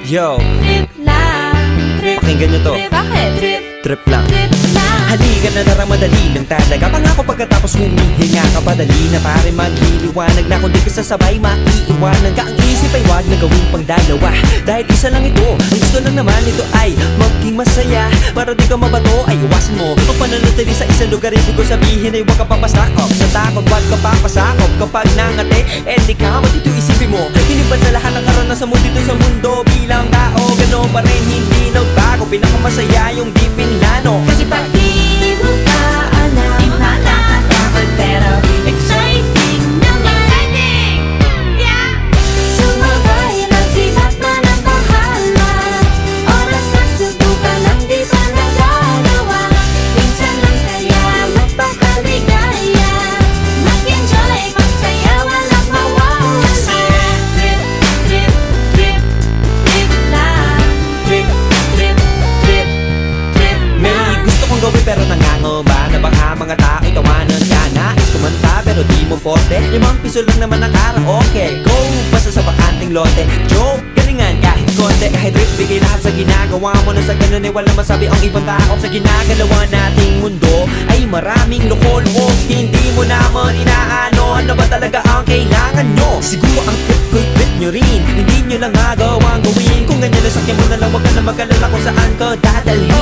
Yo, Trip lang, trip, pakinggan nyo to. trip, bakit? Trip, Trip lang. trip lang. Halika na tara, madali lang talaga. Pangako pagkatapos humihinga ka, padali na pare magliliwanag na. Kung di ka sasabay, maiiwanan ka. Ang isip ay wag na gawing pangdalawa, dahil isa lang ito. Ang gusto lang naman ito ay maging masaya. Para di ka mabato ay iwasan mo ang pananatili sa isang lugar. Ibig ko sabihin ay huwag ka papasakop sa takot, wag ka papasakop. Kapag nangate, di ka matito isipin mo. Hinipan sa lahat ng karanasan mo dito sa mundo. Bilang tao, gano'n pa rin hindi nagbago. Pinakamasaya yung di pinlano. Kasi pag di mo pa alam, di mo na natatakot, pero exciting naman. Exciting! Yeah! Sumabay lang sipat na ng bahala. Oras na subukan lang di pa nagagawa. Minsan lang kaya magpakaligaya. Mag-enjoy, magsaya, walang mawawala. Trip, trip, trip, trip lang. Trip, trip, trip, trip May gusto kong gawin pero nangangamba na baka mga tao'y tawanan ka. Nais kumanta pero di mo forte. 5 piso lang naman ang karaoke. Go! Basta sa bakanting lote. Joke! Galingan kahit konti. Kahit trip, bigay lahat sa ginagawa mo. Na sa ganun ay walang masabi ang ibang tao. Sa ginagalawa nating mundo ay maraming loko-loko. Hindi mo naman inaano. Ano ba talaga ang kailangan nyo? Siguro ang trip ko'y trip nyo rin. Hindi nyo lang agawang gawin. Kung ganyan na sakyan mo na lang, wag ka na mag-alala kung saan ka dadalhin.